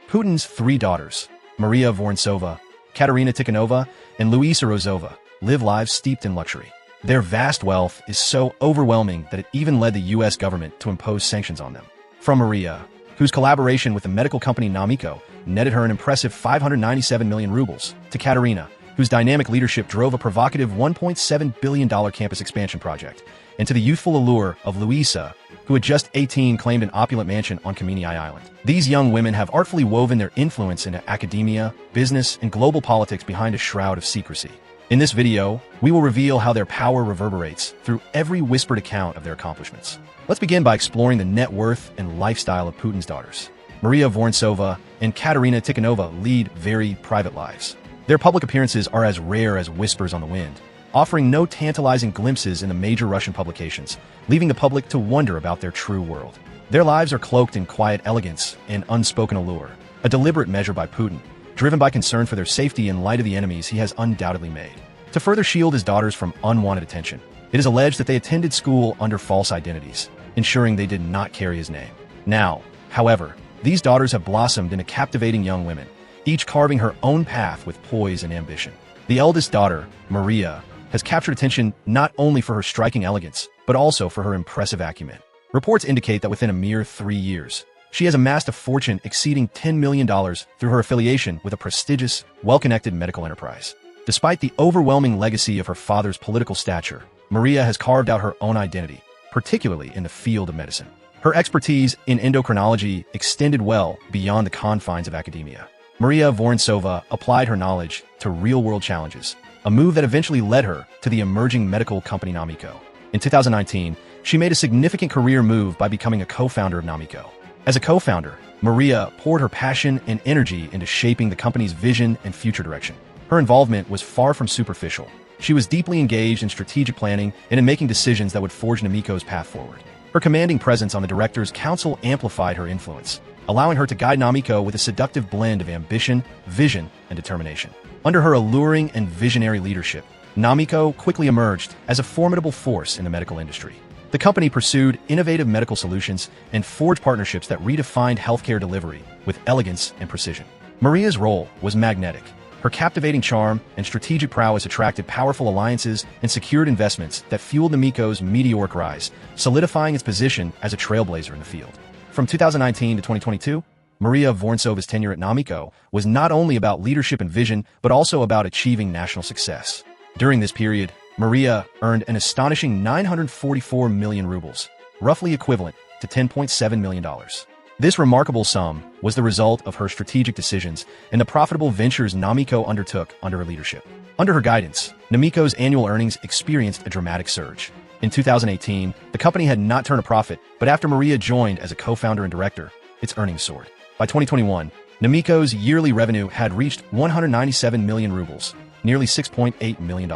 Putin's three daughters, Maria Vorontsova, Katerina Tikhanova, and Luisa Rozova, live lives steeped in luxury. Their vast wealth is so overwhelming that it even led the U.S. government to impose sanctions on them. From Maria, whose collaboration with the medical company Namiko netted her an impressive 597 million rubles, to Katerina, whose dynamic leadership drove a provocative $1.7 billion campus expansion project, and to the youthful allure of Luisa, who at just 18 claimed an opulent mansion on Kamini Island. These young women have artfully woven their influence into academia, business, and global politics behind a shroud of secrecy. In this video, we will reveal how their power reverberates through every whispered account of their accomplishments. Let's begin by exploring the net worth and lifestyle of Putin's daughters. Maria Vorontsova and Katerina Tikhanova lead very private lives. Their public appearances are as rare as whispers on the wind, offering no tantalizing glimpses in the major Russian publications, leaving the public to wonder about their true world. Their lives are cloaked in quiet elegance and unspoken allure, a deliberate measure by Putin, driven by concern for their safety in light of the enemies he has undoubtedly made. To further shield his daughters from unwanted attention, it is alleged that they attended school under false identities, ensuring they did not carry his name. Now, however, these daughters have blossomed into captivating young women, each carving her own path with poise and ambition. The eldest daughter, Maria, has captured attention not only for her striking elegance, but also for her impressive acumen. Reports indicate that within a mere 3 years, she has amassed a fortune exceeding $10 million through her affiliation with a prestigious, well-connected medical enterprise. Despite the overwhelming legacy of her father's political stature, Maria has carved out her own identity, particularly in the field of medicine. Her expertise in endocrinology extended well beyond the confines of academia. Maria Vorontsova applied her knowledge to real-world challenges, a move that eventually led her to the emerging medical company Namiko. In 2019, she made a significant career move by becoming a co-founder of Namiko. As a co-founder, Maria poured her passion and energy into shaping the company's vision and future direction. Her involvement was far from superficial. She was deeply engaged in strategic planning and in making decisions that would forge Namiko's path forward. Her commanding presence on the directors' council amplified her influence, allowing her to guide Namiko with a seductive blend of ambition, vision, and determination. Under her alluring and visionary leadership, Namiko quickly emerged as a formidable force in the medical industry. The company pursued innovative medical solutions and forged partnerships that redefined healthcare delivery with elegance and precision. Maria's role was magnetic. Her captivating charm and strategic prowess attracted powerful alliances and secured investments that fueled Namiko's meteoric rise, solidifying its position as a trailblazer in the field. From 2019 to 2022, Maria Vorontsova's tenure at Namiko was not only about leadership and vision, but also about achieving national success. During this period, Maria earned an astonishing 944 million rubles, roughly equivalent to $10.7 million. This remarkable sum was the result of her strategic decisions and the profitable ventures Namiko undertook under her leadership. Under her guidance, Namiko's annual earnings experienced a dramatic surge. In 2018, the company had not turned a profit, but after Maria joined as a co-founder and director, its earnings soared. By 2021, Namiko's yearly revenue had reached 197 million rubles, nearly $6.8 million.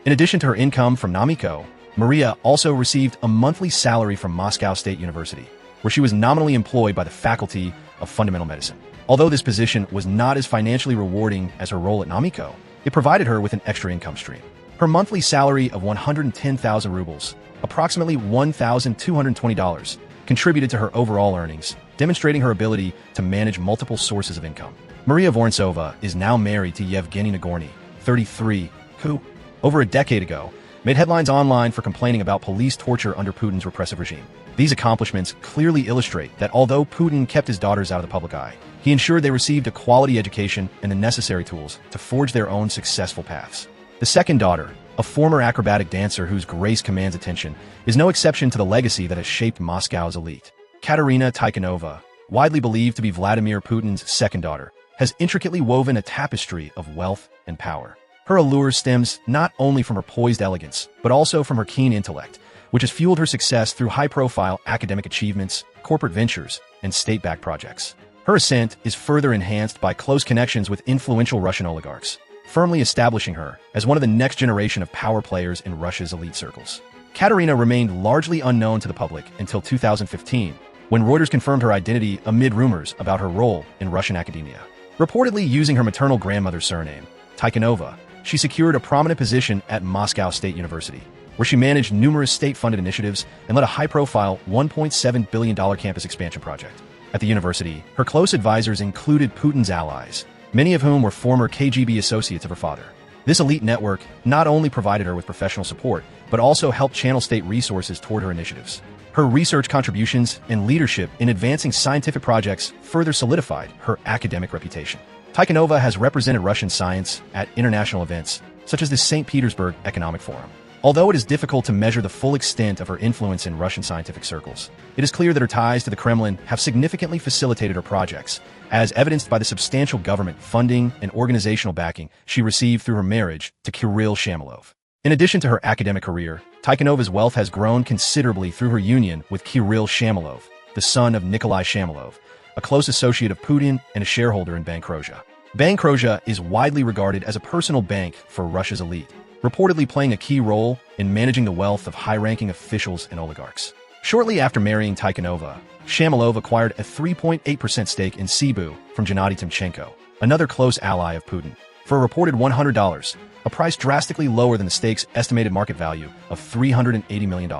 In addition to her income from Namiko, Maria also received a monthly salary from Moscow State University, where she was nominally employed by the Faculty of Fundamental Medicine. Although this position was not as financially rewarding as her role at Namiko, it provided her with an extra income stream. Her monthly salary of 110,000 rubles, approximately $1,220, contributed to her overall earnings, demonstrating her ability to manage multiple sources of income. Maria Vorontsova is now married to Yevgeny Nagorny, 33, who, over a decade ago, made headlines online for complaining about police torture under Putin's repressive regime. These accomplishments clearly illustrate that although Putin kept his daughters out of the public eye, he ensured they received a quality education and the necessary tools to forge their own successful paths. The second daughter, a former acrobatic dancer whose grace commands attention, is no exception to the legacy that has shaped Moscow's elite. Katerina Tikhanova, widely believed to be Vladimir Putin's second daughter, has intricately woven a tapestry of wealth and power. Her allure stems not only from her poised elegance, but also from her keen intellect, which has fueled her success through high-profile academic achievements, corporate ventures, and state-backed projects. Her ascent is further enhanced by close connections with influential Russian oligarchs, firmly establishing her as one of the next generation of power players in Russia's elite circles. Katerina remained largely unknown to the public until 2015, when Reuters confirmed her identity amid rumors about her role in Russian academia. Reportedly using her maternal grandmother's surname, Tikhanova, she secured a prominent position at Moscow State University, where she managed numerous state-funded initiatives and led a high-profile $1.7 billion campus expansion project. At the university, her close advisors included Putin's allies, many of whom were former KGB associates of her father. This elite network not only provided her with professional support, but also helped channel state resources toward her initiatives. Her research contributions and leadership in advancing scientific projects further solidified her academic reputation. Tikhonova has represented Russian science at international events, such as the St. Petersburg Economic Forum. Although it is difficult to measure the full extent of her influence in Russian scientific circles, it is clear that her ties to the Kremlin have significantly facilitated her projects, as evidenced by the substantial government funding and organizational backing she received through her marriage to Kirill Shamalov. In addition to her academic career, Tikhonova's wealth has grown considerably through her union with Kirill Shamalov, the son of Nikolai Shamalov, a close associate of Putin and a shareholder in Bankrozha. Bankrozha is widely regarded as a personal bank for Russia's elite, reportedly playing a key role in managing the wealth of high-ranking officials and oligarchs. Shortly after marrying Tikhonova, Shamalov acquired a 3.8% stake in Cebu from Gennady Timchenko, another close ally of Putin, for a reported $100, a price drastically lower than the stake's estimated market value of $380 million.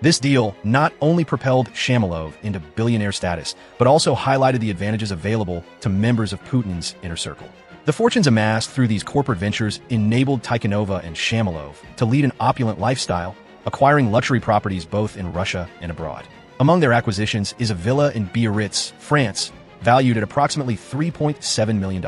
This deal not only propelled Shamalov into billionaire status, but also highlighted the advantages available to members of Putin's inner circle. The fortunes amassed through these corporate ventures enabled Tikhonova and Shamalov to lead an opulent lifestyle, acquiring luxury properties both in Russia and abroad. Among their acquisitions is a villa in Biarritz, France, valued at approximately $3.7 million.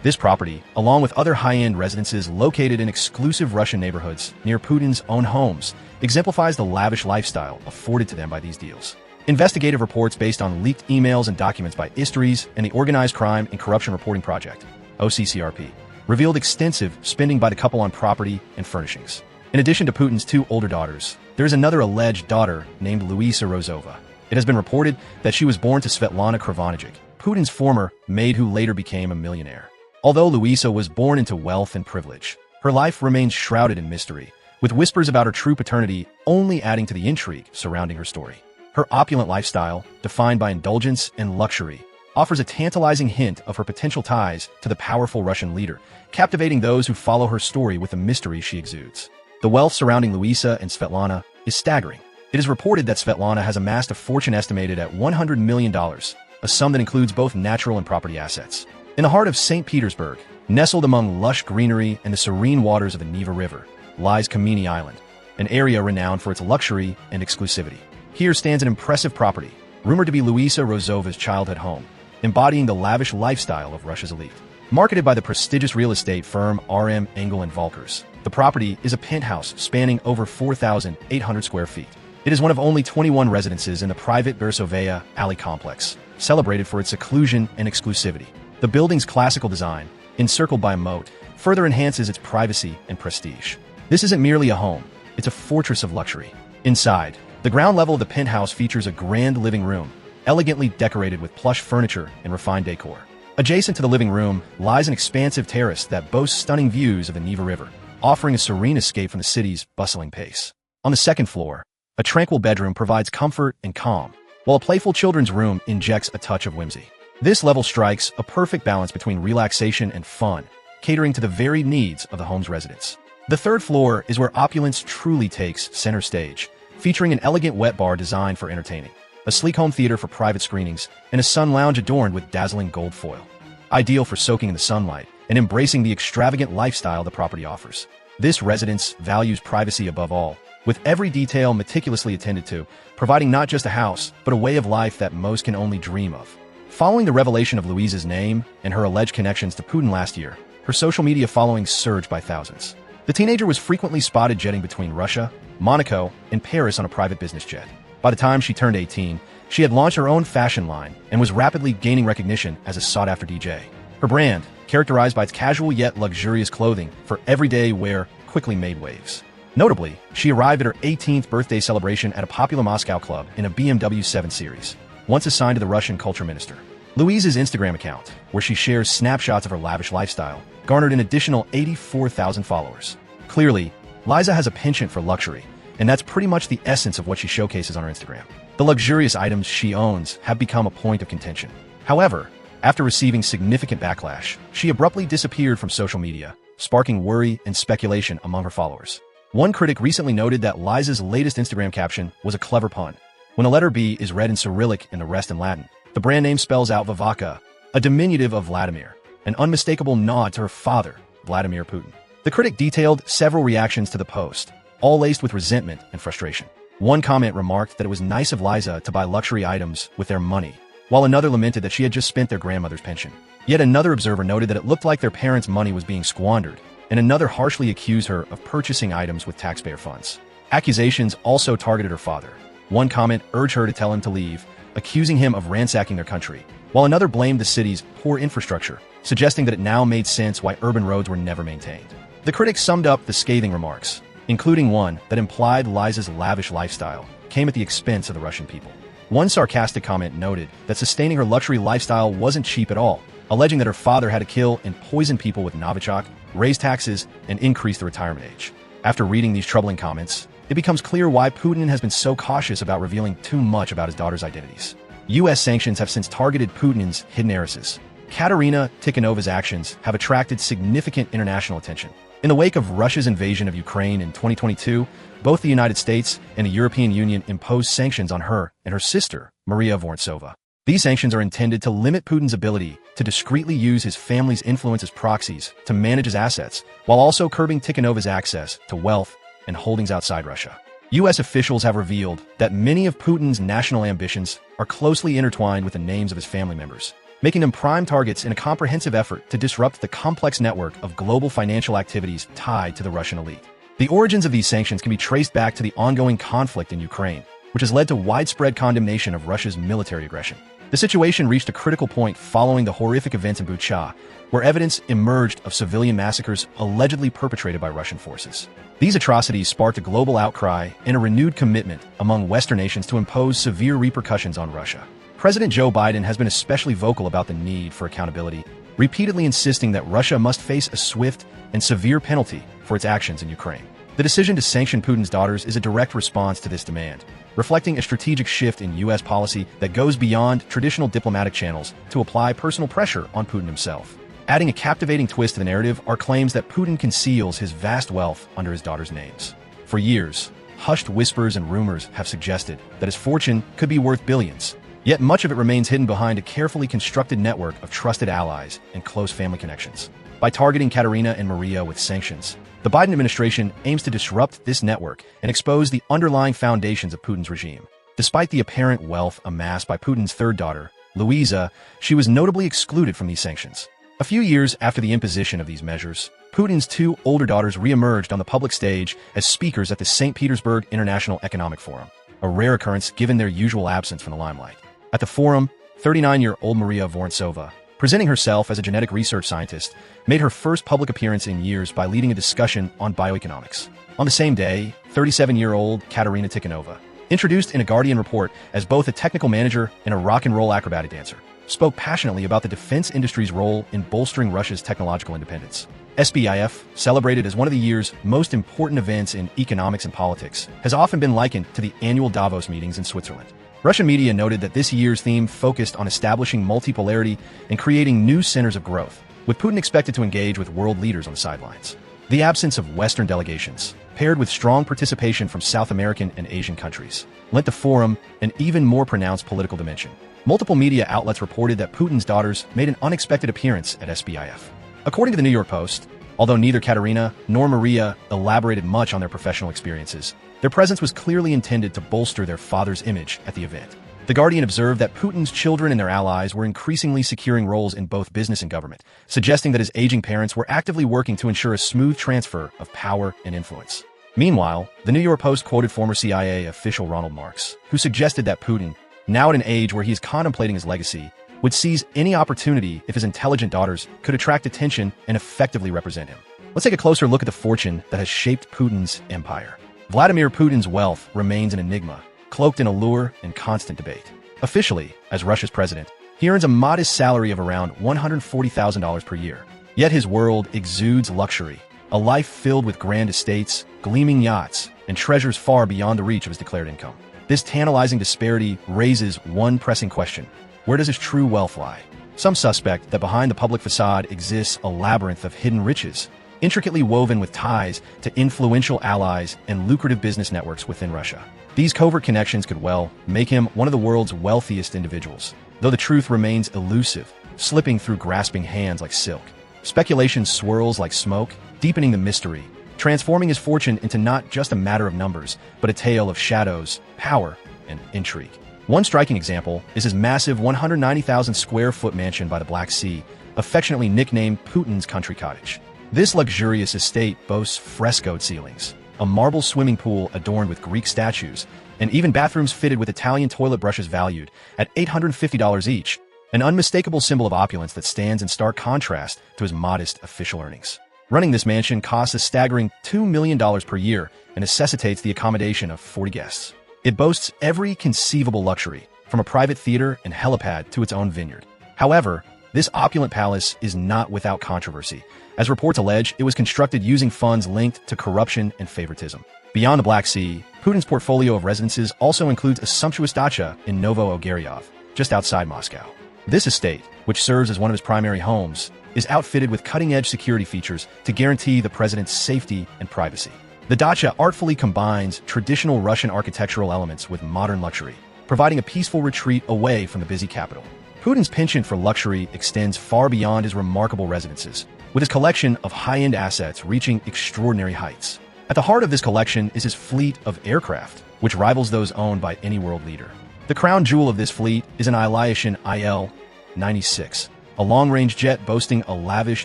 This property, along with other high-end residences located in exclusive Russian neighborhoods near Putin's own homes, exemplifies the lavish lifestyle afforded to them by these deals. Investigative reports based on leaked emails and documents by Istries and the Organized Crime and Corruption Reporting Project, OCCRP, revealed extensive spending by the couple on property and furnishings. In addition to Putin's two older daughters, there is another alleged daughter named Luisa Rozova. It has been reported that she was born to Svetlana Kravonijic, Putin's former maid who later became a millionaire. Although Luisa was born into wealth and privilege, her life remains shrouded in mystery, with whispers about her true paternity only adding to the intrigue surrounding her story. Her opulent lifestyle, defined by indulgence and luxury, offers a tantalizing hint of her potential ties to the powerful Russian leader, captivating those who follow her story with the mystery she exudes. The wealth surrounding Luisa and Svetlana is staggering. It is reported that Svetlana has amassed a fortune estimated at $100 million, a sum that includes both natural and property assets. In the heart of St. Petersburg, nestled among lush greenery and the serene waters of the Neva River, lies Kameny Island, an area renowned for its luxury and exclusivity. Here stands an impressive property, rumored to be Luisa Rozova's childhood home, embodying the lavish lifestyle of Russia's elite. Marketed by the prestigious real estate firm R.M. Engel & Volkers, the property is a penthouse spanning over 4,800 square feet. It is one of only 21 residences in the private Bersovaya Alley complex, celebrated for its seclusion and exclusivity. The building's classical design, encircled by a moat, further enhances its privacy and prestige. This isn't merely a home, it's a fortress of luxury. Inside, the ground level of the penthouse features a grand living room, elegantly decorated with plush furniture and refined decor. Adjacent to the living room lies an expansive terrace that boasts stunning views of the Neva River, offering a serene escape from the city's bustling pace. On the second floor, a tranquil bedroom provides comfort and calm, while a playful children's room injects a touch of whimsy. This level strikes a perfect balance between relaxation and fun, catering to the varied needs of the home's residents. The third floor is where opulence truly takes center stage, featuring an elegant wet bar designed for entertaining, a sleek home theater for private screenings, and a sun lounge adorned with dazzling gold foil. Ideal for soaking in the sunlight and embracing the extravagant lifestyle the property offers. This residence values privacy above all, with every detail meticulously attended to, providing not just a house, but a way of life that most can only dream of. Following the revelation of Luisa's name and her alleged connections to Putin last year, her social media following surged by thousands. The teenager was frequently spotted jetting between Russia, Monaco, and Paris on a private business jet. By the time she turned 18, she had launched her own fashion line and was rapidly gaining recognition as a sought-after DJ. Her brand, characterized by its casual yet luxurious clothing for everyday wear, quickly made waves. Notably, she arrived at her 18th birthday celebration at a popular Moscow club in a BMW 7 Series, once assigned to the Russian culture minister. Louise's Instagram account, where she shares snapshots of her lavish lifestyle, garnered an additional 84,000 followers. Clearly, Liza has a penchant for luxury, and that's pretty much the essence of what she showcases on her Instagram. The luxurious items she owns have become a point of contention. However, after receiving significant backlash, she abruptly disappeared from social media, sparking worry and speculation among her followers. One critic recently noted that Liza's latest Instagram caption was a clever pun. When the letter B is read in Cyrillic and the rest in Latin, The brand name spells out Vavaka, a diminutive of Vladimir, an unmistakable nod to her father, Vladimir Putin. The critic detailed several reactions to the post, all laced with resentment and frustration. One comment remarked that it was nice of Liza to buy luxury items with their money, while another lamented that she had just spent their grandmother's pension. Yet another observer noted that it looked like their parents' money was being squandered, and another harshly accused her of purchasing items with taxpayer funds. Accusations also targeted her father. One comment urged her to tell him to leave, accusing him of ransacking their country, while another blamed the city's poor infrastructure, suggesting that it now made sense why urban roads were never maintained. The critics summed up the scathing remarks, including one that implied Liza's lavish lifestyle came at the expense of the Russian people. One sarcastic comment noted that sustaining her luxury lifestyle wasn't cheap at all, alleging that her father had to kill and poison people with Novichok, raise taxes, and increase the retirement age. After reading these troubling comments, it becomes clear why Putin has been so cautious about revealing too much about his daughter's identities. U.S. sanctions have since targeted Putin's hidden heiresses. Katerina Tikhanova's actions have attracted significant international attention. In the wake of Russia's invasion of Ukraine in 2022, both the United States and the European Union imposed sanctions on her and her sister, Maria Vorontsova. These sanctions are intended to limit Putin's ability to discreetly use his family's influence as proxies to manage his assets, while also curbing Tikhanova's access to wealth and holdings outside Russia. U.S. officials have revealed that many of Putin's national ambitions are closely intertwined with the names of his family members, making them prime targets in a comprehensive effort to disrupt the complex network of global financial activities tied to the Russian elite. The origins of these sanctions can be traced back to the ongoing conflict in Ukraine, which has led to widespread condemnation of Russia's military aggression. The situation reached a critical point following the horrific events in Bucha, where evidence emerged of civilian massacres allegedly perpetrated by Russian forces. These atrocities sparked a global outcry and a renewed commitment among Western nations to impose severe repercussions on Russia. President Joe Biden has been especially vocal about the need for accountability, repeatedly insisting that Russia must face a swift and severe penalty for its actions in Ukraine. The decision to sanction Putin's daughters is a direct response to this demand, reflecting a strategic shift in U.S. policy that goes beyond traditional diplomatic channels to apply personal pressure on Putin himself. Adding a captivating twist to the narrative are claims that Putin conceals his vast wealth under his daughters' names. For years, hushed whispers and rumors have suggested that his fortune could be worth billions, yet much of it remains hidden behind a carefully constructed network of trusted allies and close family connections. By targeting Katerina and Maria with sanctions, the Biden administration aims to disrupt this network and expose the underlying foundations of Putin's regime. Despite the apparent wealth amassed by Putin's third daughter, Luisa, she was notably excluded from these sanctions. A few years after the imposition of these measures, Putin's two older daughters re-emerged on the public stage as speakers at the St. Petersburg International Economic Forum, a rare occurrence given their usual absence from the limelight. At the forum, 39-year-old Maria Vorontsova, presenting herself as a genetic research scientist, made her first public appearance in years by leading a discussion on bioeconomics. On the same day, 37-year-old Katerina Tikhanova, introduced in a Guardian report as both a technical manager and a rock and roll acrobatic dancer, spoke passionately about the defense industry's role in bolstering Russia's technological independence. SBIF, celebrated as one of the year's most important events in economics and politics, has often been likened to the annual Davos meetings in Switzerland. Russian media noted that this year's theme focused on establishing multipolarity and creating new centers of growth, with Putin expected to engage with world leaders on the sidelines. The absence of Western delegations, paired with strong participation from South American and Asian countries, lent the forum an even more pronounced political dimension. Multiple media outlets reported that Putin's daughters made an unexpected appearance at SBIF. According to the New York Post, although neither Katerina nor Maria elaborated much on their professional experiences, their presence was clearly intended to bolster their father's image at the event. The Guardian observed that Putin's children and their allies were increasingly securing roles in both business and government, suggesting that his aging parents were actively working to ensure a smooth transfer of power and influence. Meanwhile, the New York Post quoted former CIA official Ronald Marks, who suggested that Putin, now at an age where he is contemplating his legacy, would seize any opportunity if his intelligent daughters could attract attention and effectively represent him. Let's take a closer look at the fortune that has shaped Putin's empire. Vladimir Putin's wealth remains an enigma, cloaked in allure and constant debate. Officially, as Russia's president, he earns a modest salary of around $140,000 per year. Yet his world exudes luxury, a life filled with grand estates, gleaming yachts, and treasures far beyond the reach of his declared income. This tantalizing disparity raises one pressing question: where does his true wealth lie? Some suspect that behind the public facade exists a labyrinth of hidden riches, intricately woven with ties to influential allies and lucrative business networks within Russia. These covert connections could well make him one of the world's wealthiest individuals. though the truth remains elusive, slipping through grasping hands like silk. Speculation swirls like smoke, deepening the mystery, transforming his fortune into not just a matter of numbers, but a tale of shadows, power, and intrigue. One striking example is his massive 190,000 square foot mansion by the Black Sea, affectionately nicknamed Putin's country cottage. This luxurious estate boasts frescoed ceilings, a marble swimming pool adorned with Greek statues, and even bathrooms fitted with Italian toilet brushes valued at $850 each, an unmistakable symbol of opulence that stands in stark contrast to his modest official earnings. Running this mansion costs a staggering $2 million per year and necessitates the accommodation of 40 guests. It boasts every conceivable luxury, from a private theater and helipad to its own vineyard. However, this opulent palace is not without controversy. As reports allege, it was constructed using funds linked to corruption and favoritism. Beyond the Black Sea, Putin's portfolio of residences also includes a sumptuous dacha in Novo-Ogaryov, just outside Moscow. This estate, which serves as one of his primary homes, is outfitted with cutting-edge security features to guarantee the president's safety and privacy. The dacha artfully combines traditional Russian architectural elements with modern luxury, providing a peaceful retreat away from the busy capital. Putin's penchant for luxury extends far beyond his remarkable residences, with his collection of high-end assets reaching extraordinary heights. At the heart of this collection is his fleet of aircraft, which rivals those owned by any world leader. The crown jewel of this fleet is an Ilyushin IL-96, a long-range jet boasting a lavish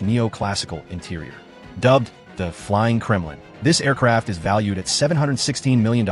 neoclassical interior. Dubbed the Flying Kremlin, this aircraft is valued at $716 million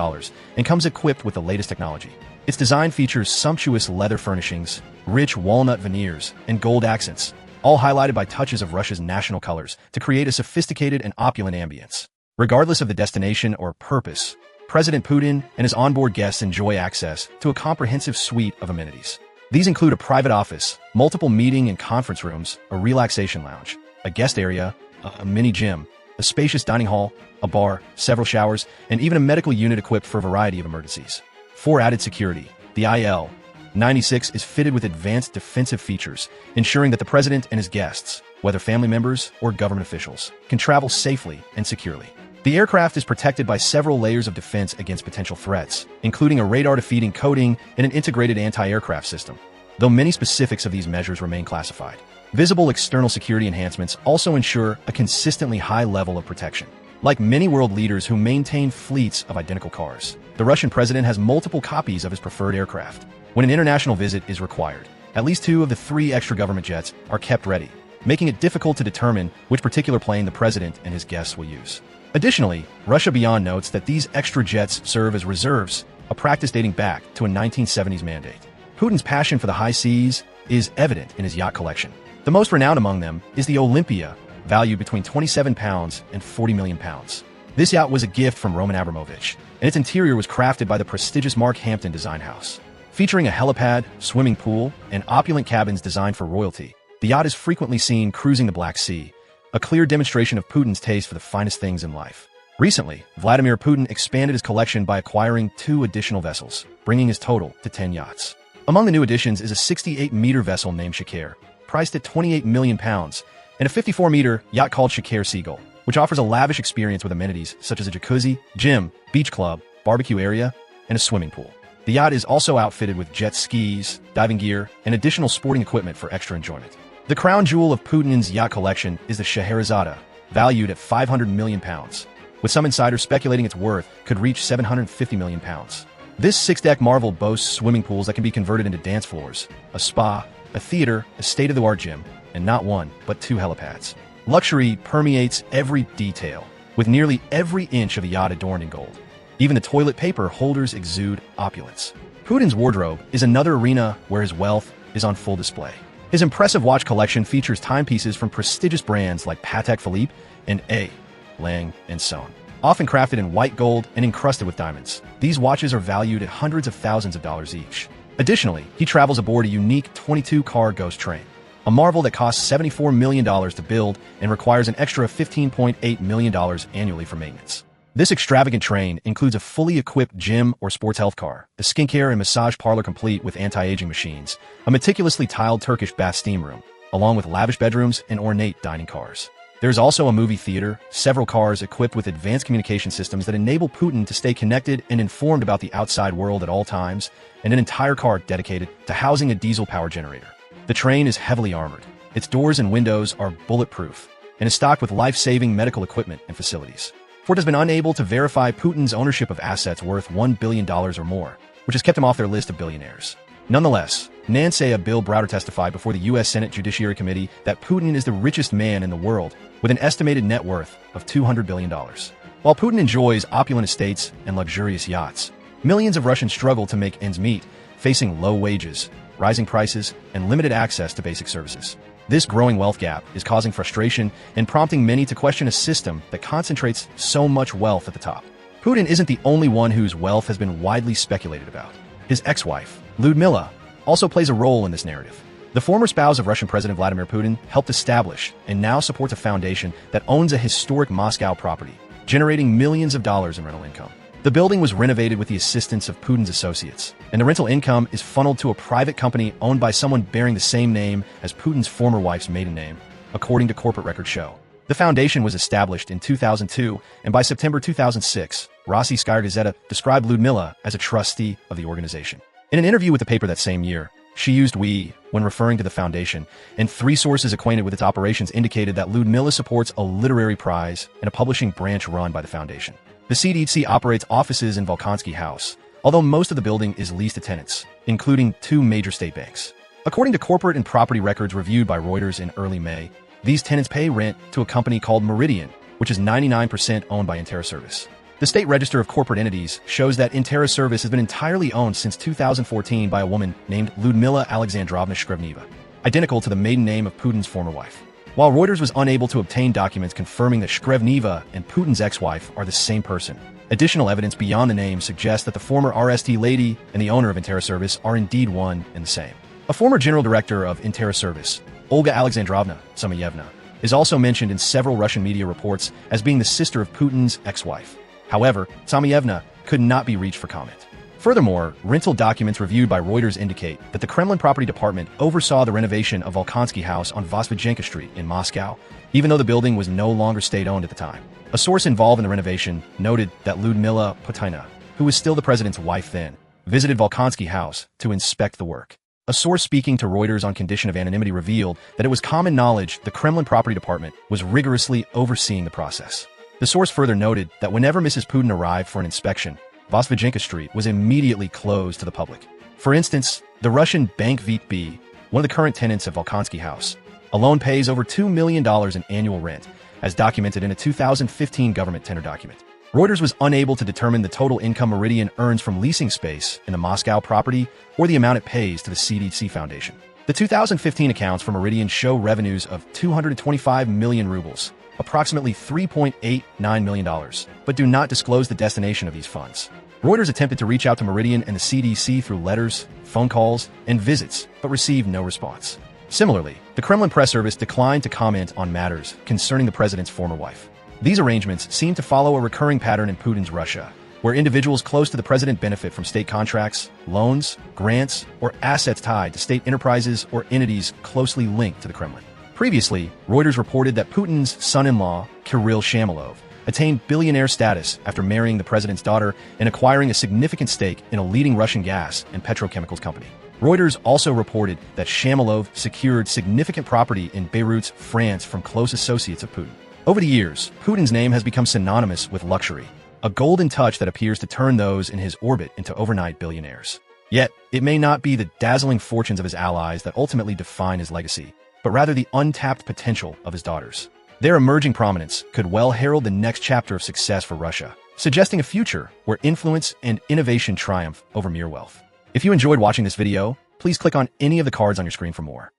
and comes equipped with the latest technology. Its design features sumptuous leather furnishings, rich walnut veneers, and gold accents, all highlighted by touches of Russia's national colors to create a sophisticated and opulent ambience. Regardless of the destination or purpose, President Putin and his onboard guests enjoy access to a comprehensive suite of amenities. These include a private office, multiple meeting and conference rooms, a relaxation lounge, a guest area, a mini gym, a spacious dining hall, a bar, several showers, and even a medical unit equipped for a variety of emergencies. For added security, the IL-96 is fitted with advanced defensive features, ensuring that the president and his guests, whether family members or government officials, can travel safely and securely. The aircraft is protected by several layers of defense against potential threats, including a radar-defeating coating and an integrated anti-aircraft system, though many specifics of these measures remain classified. Visible external security enhancements also ensure a consistently high level of protection. Like many world leaders who maintain fleets of identical cars, the Russian president has multiple copies of his preferred aircraft. When an international visit is required, at least 2 of the 3 extra government jets are kept ready, making it difficult to determine which particular plane the president and his guests will use. Additionally, Russia Beyond notes that these extra jets serve as reserves, a practice dating back to a 1970s mandate. Putin's passion for the high seas is evident in his yacht collection. The most renowned among them is the Olympia, valued between 27 pounds and 40 million pounds. This yacht was a gift from Roman Abramovich, and its interior was crafted by the prestigious Mark Hampton design house. Featuring a helipad, swimming pool, and opulent cabins designed for royalty, the yacht is frequently seen cruising the Black Sea, a clear demonstration of Putin's taste for the finest things in life. Recently, Vladimir Putin expanded his collection by acquiring 2 additional vessels, bringing his total to 10 yachts. Among the new additions is a 68-meter vessel named Shakir, priced at 28 million pounds, and a 54-meter yacht called Shakir Seagull, which offers a lavish experience with amenities such as a jacuzzi, gym, beach club, barbecue area, and a swimming pool. The yacht is also outfitted with jet skis, diving gear, and additional sporting equipment for extra enjoyment. The crown jewel of Putin's yacht collection is the Scheherazade, valued at 500 million pounds, with some insiders speculating its worth could reach 750 million pounds. This 6-deck marvel boasts swimming pools that can be converted into dance floors, a spa, a theater, a state-of-the-art gym, and not 1, but 2 helipads. Luxury permeates every detail, with nearly every inch of the yacht adorned in gold. Even the toilet paper holders exude opulence. Putin's wardrobe is another arena where his wealth is on full display. His impressive watch collection features timepieces from prestigious brands like Patek Philippe and A. Lang & Son. Often crafted in white gold and encrusted with diamonds, these watches are valued at hundreds of thousands of dollars each. Additionally, he travels aboard a unique 22-car ghost train, a marvel that costs $74 million to build and requires an extra $15.8 million annually for maintenance. This extravagant train includes a fully equipped gym or sports health car, a skincare and massage parlor complete with anti-aging machines, a meticulously tiled Turkish bath steam room, along with lavish bedrooms and ornate dining cars. There's also a movie theater, several cars equipped with advanced communication systems that enable Putin to stay connected and informed about the outside world at all times, and an entire car dedicated to housing a diesel power generator. The train is heavily armored. Its doors and windows are bulletproof and is stocked with life-saving medical equipment and facilities. Ford has been unable to verify Putin's ownership of assets worth $1 billion or more, which has kept him off their list of billionaires. Nonetheless, Nansea Bill Browder testified before the U.S. Senate Judiciary Committee that Putin is the richest man in the world, with an estimated net worth of $200 billion. While Putin enjoys opulent estates and luxurious yachts, millions of Russians struggle to make ends meet, facing low wages, rising prices, and limited access to basic services. This growing wealth gap is causing frustration and prompting many to question a system that concentrates so much wealth at the top. Putin isn't the only one whose wealth has been widely speculated about. His ex-wife, Lyudmila, also plays a role in this narrative. The former spouse of Russian President Vladimir Putin helped establish and now supports a foundation that owns a historic Moscow property, generating millions of dollars in rental income. The building was renovated with the assistance of Putin's associates, and the rental income is funneled to a private company owned by someone bearing the same name as Putin's former wife's maiden name, according to corporate records show. The foundation was established in 2002, and by September 2006, Rossiyskaya Gazeta described Lyudmila as a trustee of the organization. In an interview with the paper that same year, she used "we" when referring to the foundation, and 3 sources acquainted with its operations indicated that Lyudmila supports a literary prize and a publishing branch run by the foundation. The CDC operates offices in Volkonsky House, although most of the building is leased to tenants, including 2 major state banks. According to corporate and property records reviewed by Reuters in early May, these tenants pay rent to a company called Meridian, which is 99% owned by InterService. The State Register of Corporate Entities shows that InterService has been entirely owned since 2014 by a woman named Lyudmila Alexandrovna Shkrevneva, identical to the maiden name of Putin's former wife. While Reuters was unable to obtain documents confirming that Shkrevneva and Putin's ex-wife are the same person, additional evidence beyond the name suggests that the former RST lady and the owner of InterService are indeed one and the same. A former general director of InterService, Olga Alexandrovna Samoyevna, is also mentioned in several Russian media reports as being the sister of Putin's ex-wife. However, Samoyevna could not be reached for comment. Furthermore, rental documents reviewed by Reuters indicate that the Kremlin Property Department oversaw the renovation of Volkonsky House on Vostochny Street in Moscow, even though the building was no longer state-owned at the time. A source involved in the renovation noted that Lyudmila Putina, who was still the president's wife then, visited Volkonsky House to inspect the work. A source speaking to Reuters on condition of anonymity revealed that it was common knowledge the Kremlin Property Department was rigorously overseeing the process. The source further noted that whenever Mrs. Putin arrived for an inspection, Vostochny Street was immediately closed to the public. For instance, the Russian Bank VTB, one of the current tenants of Volkonsky House, alone pays over $2 million in annual rent, as documented in a 2015 government tender document. Reuters was unable to determine the total income Meridian earns from leasing space in the Moscow property or the amount it pays to the CDC Foundation. The 2015 accounts for Meridian show revenues of 225 million rubles, approximately $3.89 million, but do not disclose the destination of these funds. Reuters attempted to reach out to Meridian and the CDC through letters, phone calls, and visits, but received no response. Similarly, the Kremlin press service declined to comment on matters concerning the president's former wife. These arrangements seem to follow a recurring pattern in Putin's Russia, where individuals close to the president benefit from state contracts, loans, grants, or assets tied to state enterprises or entities closely linked to the Kremlin. Previously, Reuters reported that Putin's son-in-law, Kirill Shamalov, attained billionaire status after marrying the president's daughter and acquiring a significant stake in a leading Russian gas and petrochemicals company. Reuters also reported that Shamalov secured significant property in Beirut, France from close associates of Putin. Over the years, Putin's name has become synonymous with luxury, a golden touch that appears to turn those in his orbit into overnight billionaires. Yet, it may not be the dazzling fortunes of his allies that ultimately define his legacy, but rather the untapped potential of his daughters. Their emerging prominence could well herald the next chapter of success for Russia, suggesting a future where influence and innovation triumph over mere wealth. If you enjoyed watching this video, please click on any of the cards on your screen for more.